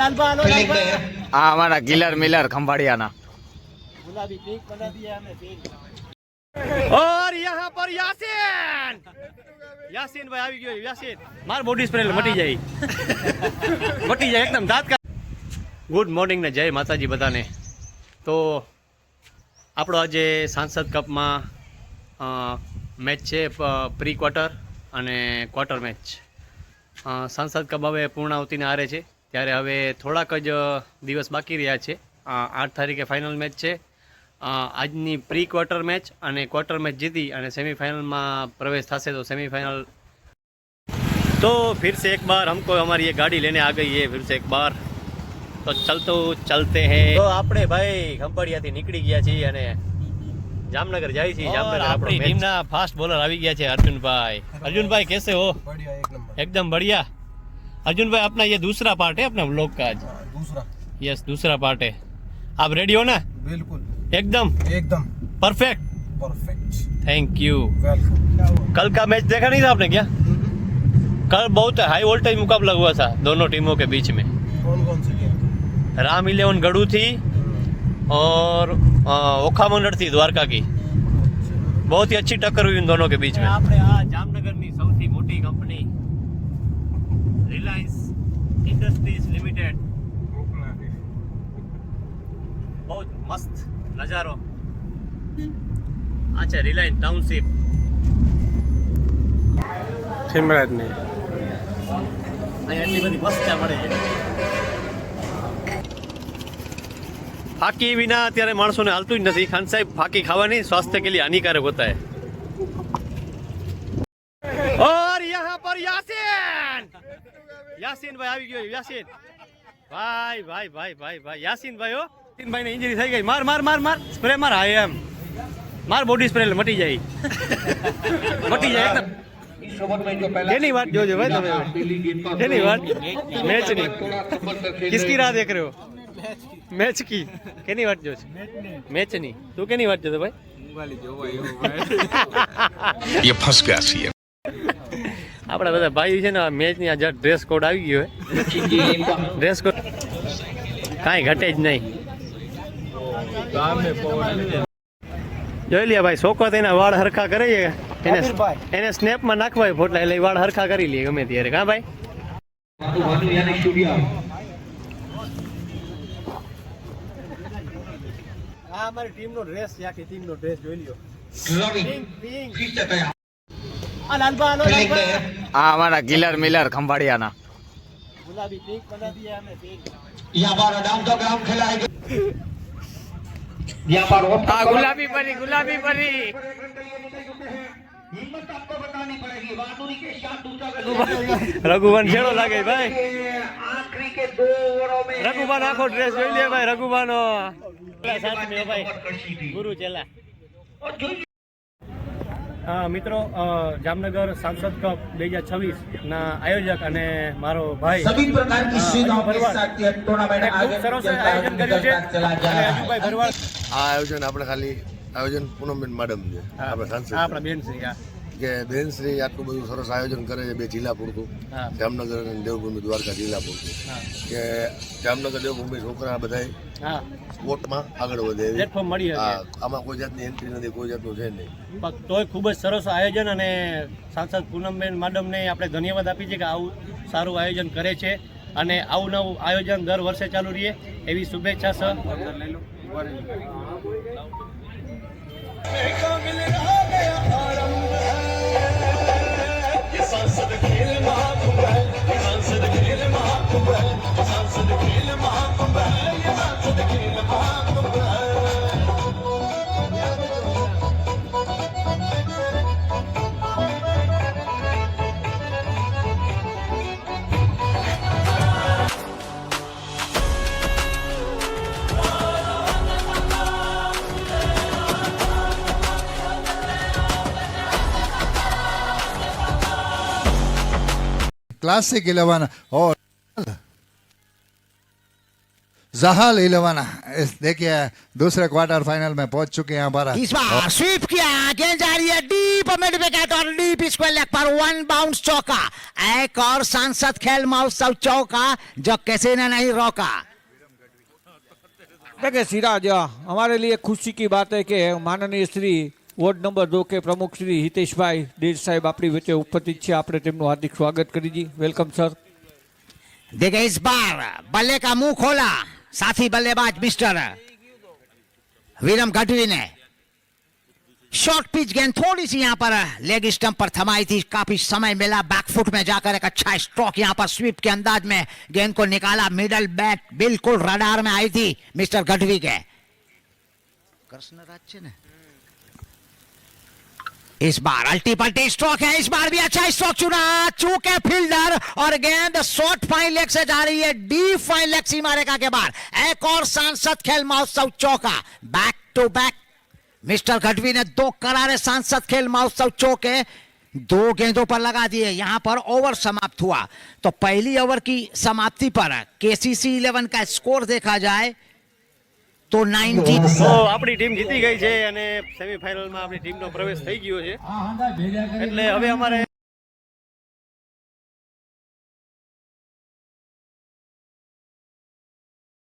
हाँ हमारा killer Miller खंभाड़ियाना। गुलाबी केक बना दिया हमें तीन। और यहाँ पर यासीन यासीन भाई આવી ગયો यासीन मार बॉडी स्प्रे मटी जाए मटी जाए एकदम दांत का। गुड मॉर्निंग ने जय माताजी बधाने। तो આપણો આજે સાંસદ કપમાં મેચ છે પ્રી ક્વાર્ટર અને ક્વાર્ટર મેચ। સાંસદ કપ હવે પૂર્ણાવતીને હારે છે ત્યારે હવે થોડાક જ દિવસ બાકી રહ્યા છે। 8 તારીખે ફાઇનલ મેચ છે। આજની પ્રી ક્વાર્ટર મેચ અને ક્વાર્ટર મેચ जीती અને सेमीफाइनल प्रवेश થશે। तो सेमीफाइनल तो फिर से एक बार हमको हमारी ये गाड़ी लेने आ गई है फिर से एक बार। तो चलते हैं। तो આપણે ભાઈ ખંભાળિયાથી નીકળી ગયા છીએ અને જામનગર જાય છે। જામનગર આપણી ટીમના ફાસ્ટ બોલર આવી ગયા છે अर्जुन भाई कैसे हो? बढ़िया एक नंबर एकदम बढ़िया। अर्जुन भाई अपना ये दूसरा पार्ट है अपना व्लॉग का आज। दूसरा यस दूसरा पार्ट है। आप रेडी हो ना? बिल्कुल एकदम परफेक्ट। Thank you. वेलकम। कल का मैच देखा नहीं था आपने क्या? कल बहुत हाई वोल्टेज मुकाबला हुआ था दोनों टीमों के बीच में। कौन सी गेम? राम 11 गढ़ू थी और ओखा मंडल थी द्वारका की। बहुत ही अच्छी टक्कर हुई इन दोनों के बीच में। આપણે આ જામનગરની સૌથી મોટી કંપની રિલાયન્સ ઇન્ડસ્ટ્રીઝ લિમિટેડ बहुत मस्त नजारो आ છે રિલાયન્સ ટાઉનશીપ સિમરાજની અહીંયા એટલી બધી મસ્ત ચા મળે છે। फाकी बिना અત્યારે માણસોને હાલતું જ નથી। ખાન સાહેબ फाकी ખાવાની स्वास्थ्य के लिए हानिकारक होता है। और यहाँ पर यासीन भाई આવી ગયો। यासीन भाई भाई भाई भाई भाई यासीन भाई हो यासीन भाई ने इंजरी થઈ ગઈ। मार मार मार मार स्प्रे मार। आई एम मार बॉडी स्प्रे મટી જાય મટી જાય एकदम। કેની વાત જોજો ભાઈ તમે? કેની વાત? મેચ ની किसकी राह देख रहे हो? मैच की केनी वाट जो मैच नहीं तू केनी वाट जो भाई? ये फंस गया सी આપણા બધા ભાઈ છે ને મેચ ની આ ડ્રેસ કોડ આવી ગયો છે। ડ્રેસ કોડ કાંઈ ઘટે જ નહીં। જોઈ લે ભાઈ શોકત એના વાળ હરખા કરે છે એને સ્નેપ માં નાખવા ફોટલા એટલે વાળ હરખા કરી લે ગમે ત્યારે। કા ભાઈ? આ અમારી ટીમનો ડ્રેસ છે। આખી ટીમનો ડ્રેસ જોઈ લ્યો। આ લાલબા આ हमारा किलर मिलर खंभाड़ियाना। गुलाबी केक बना दिया हमें तीन। यहाँ पर डाउन द ग्राउंड खिलाएगा। यहाँ पर गुलाबी परी हिम्मत आपको बतानी पड़ेगी। बहादुरी के साथ दूसरा रघुवन छेड़ो लागे भाई। आखिरी के 2 ओवरों में रघुवन आखो ड्रेस જોઈ લે ભાઈ। રઘુવાનો साथ में भाई गुरु चेला। મિત્રો જામનગર સાંસદ કપ 2026 ના આયોજક અને મારો ભાઈ सभी प्रकार की सुविधाओं के साथ ये टूर्नामेंट आगे સરસ આયોજન કર્યું છે। અને અજુભાઈ ભરવાડ આ આયોજન આપણે ખાલી આયોજન પૂનમબેન મેડમ છે આપણે સાંસદ આપણા બેન છે કે બેનશ્રી આટલું બધું સરસ આયોજન કરે છે 2 જિલ્લા પૂરતું જામનગર અને દેવભૂમિ દ્વારકા જિલ્લા પૂરતું કે જામનગર દેવભૂમિ છોકરા બધા સ્પોર્ટમાં આગળ વધે પ્લેટફોર્મ મળી શકે। આમાં કોઈ જાતની એન્ટ્રી નથી કોઈ જાતનું છે નહીં તોય ખૂબ જ સરસ આયોજન અને સાંસદ પૂનમબેન મેડમને આપણે ધન્યવાદ આપીએ છીએ કે આવું સારું આયોજન કરે છે અને આવું નવું આયોજન દર વર્ષે ચાલુ રહે એવી શુભેચ્છા છે। Classic 11 और जहाल 11 देखिए दूसरे क्वार्टर फाइनल में पहुंच चुके हैं हमारा इस बार स्वीप किया, गेंद जा रही है डीप मिड विकेट और डीप स्क्वायर लेग पर 1 बाउंस चौका। एक और सांसद खेल महोत्सव चौका जो किसी ने नहीं रोका। देखिए सिराज, हमारे लिए खुशी की बात है कि माननीय श्री वोर्ड नंबर 2 के प्रमुख श्री हितेश भाई डेर साहेब अपनी वच्चे उपस्थित છે। આપણે તેમનું હાર્दिक स्वागत કરીએ। Welcome sir. देखिए इस बार बल्ले का मुंह खोला साथी बल्लेबाज मिस्टर वीरम गढ़वी ने। शॉर्ट पिच गेंद थोड़ी सी यहां पर लेग स्टंप पर थमाई थी, काफी समय मिला बैकफुट में जाकर एक अच्छा स्ट्रोक यहां पर स्वीप के अंदाज में गेंद को निकाला। मिडल बैट बिल्कुल रडार में आई थी मिस्टर गढ़वी के। कृष्णराज ने इस बार अल्टी पल्टी स्ट्रोक है, इस बार भी अच्छा स्ट्रोक चुना, चूके फील्डर और गेंद शॉर्ट फाइन लेग से जा रही है डीप फाइन लेग सीमा रेखा के बाहर। एक और सांसद खेल महोत्सव चौका, back to back mister Gadhvi ने 2 करारे सांसद खेल महोत्सव चौके 2 गेंदों पर लगा दिए। यहां पर ओवर समाप्त हुआ तो पहली ओवर की समाप्ति पर केसीसी 11 का स्कोर देखा जाए તો 90। તો આપણી ટીમ જીતી ગઈ છે અને સેમીફાઇનલમાં આપણી ટીમનો પ્રવેશ થઈ ગયો છે, એટલે હવે અમારે